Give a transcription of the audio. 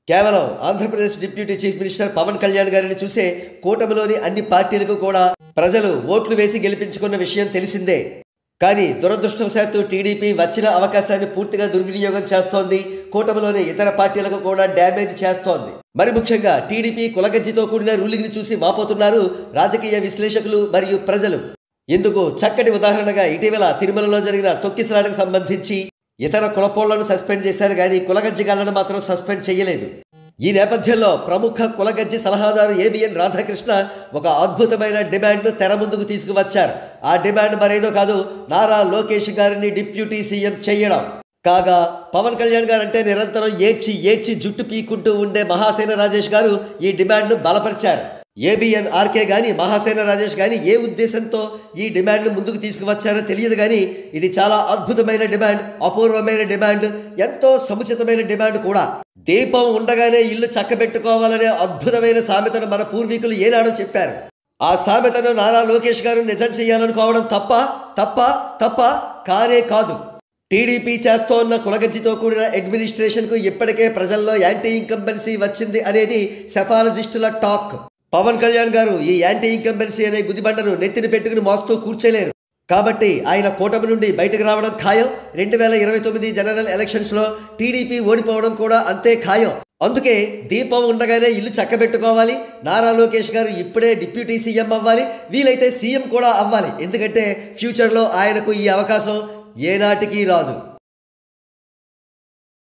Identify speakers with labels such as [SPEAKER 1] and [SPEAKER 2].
[SPEAKER 1] కేవలం Andhra Pradesh deputy chief minister Pawan Kalyan గారిని చూసే కూటమిలోని అన్ని పార్టీలకు కూడా ప్రజలు ఓట్లు వేసి గెలిపించుకున్న విషయం తెలిసిందే. కానీ దురదృష్టవశాత్తు టీడీపీ వచ్చిన అవకాశాన్ని పూర్తిగా దుర్వినియోగం చేస్తోంది. కూటమిలోని ఇతర పార్టీలకు కూడా డ్యామేజ్ చేస్తోంది. మరి ముఖ్యంగా టీడీపీ కులగజ్జితో కూడిన రూలింగ్ని చూసి వాపోతున్నారు రాజకీయ విశ్లేషకులు మరియు ప్రజలు. ఇందుకు చక్కటి ఉదాహరణగా ఇటీవల తిరుమలలో జరిగిన తొక్కిసలాటకు సంబంధించి ఇతర కులపోళ్లను సస్పెండ్ చేశారు కానీ కులగజ్జిగాళ్లను మాత్రం సస్పెండ్ చేయలేదు. ఈ నేపథ్యంలో ప్రముఖ కులగజ్జి సలహాదారు ఏబిఎన్ రాధాకృష్ణ ఒక అద్భుతమైన డిమాండ్ను తెర ముందుకు తీసుకువచ్చారు. ఆ డిమాండ్ మరేదో కాదు, నారా లోకేష్ గారిని డిప్యూటీ సీఎం చేయడం. కాగా పవన్ కళ్యాణ్ గారు అంటే నిరంతరం ఏడ్చి ఏడ్చి జుట్టు పీక్కుంటూ ఉండే మహాసేన రాజేష్ గారు ఈ డిమాండ్ను బలపరిచారు. ఏబిఎన్ ఆర్కే గాని మహాసేన రాజేష్ గాని ఏ ఉద్దేశంతో ఈ డిమాండ్ను ముందుకు తీసుకువచ్చారో తెలియదు కానీ ఇది చాలా అద్భుతమైన డిమాండ్, అపూర్వమైన డిమాండ్, ఎంతో సముచితమైన డిమాండ్ కూడా. దీపం ఉండగానే ఇల్లు చక్కబెట్టుకోవాలనే అద్భుతమైన సామెతను మన పూర్వీకులు ఏనాడో చెప్పారు. ఆ సామెతను నారా లోకేష్ గారు నిజం చేయాలనుకోవడం తప్ప తప్ప తప్ప కానే కాదు. టీడీపీ చేస్తోన్న కులగజ్జితో కూడిన అడ్మినిస్ట్రేషన్కు ఇప్పటికే ప్రజల్లో యాంటీ ఇన్కంబెన్సీ వచ్చింది అనేది సెఫాలజిస్టుల టాక్. పవన్ కళ్యాణ్ గారు ఈ యాంటీ ఇన్కంబెన్సీ అనే గుదిబండను నెత్తిన పెట్టుకుని మోస్తూ కూర్చోలేరు. కాబట్టి ఆయన కూటమి నుండి బయటకు రావడం ఖాయం. 2029 జనరల్ ఎలక్షన్స్లో టీడీపీ ఓడిపోవడం కూడా అంతే ఖాయం. అందుకే దీపం ఉండగానే ఇల్లు చక్కబెట్టుకోవాలి. నారా లోకేష్ గారు ఇప్పుడే డిప్యూటీ సీఎం అవ్వాలి, వీలైతే సీఎం కూడా అవ్వాలి. ఎందుకంటే ఫ్యూచర్లో ఆయనకు ఈ అవకాశం ఏనాటికి రాదు.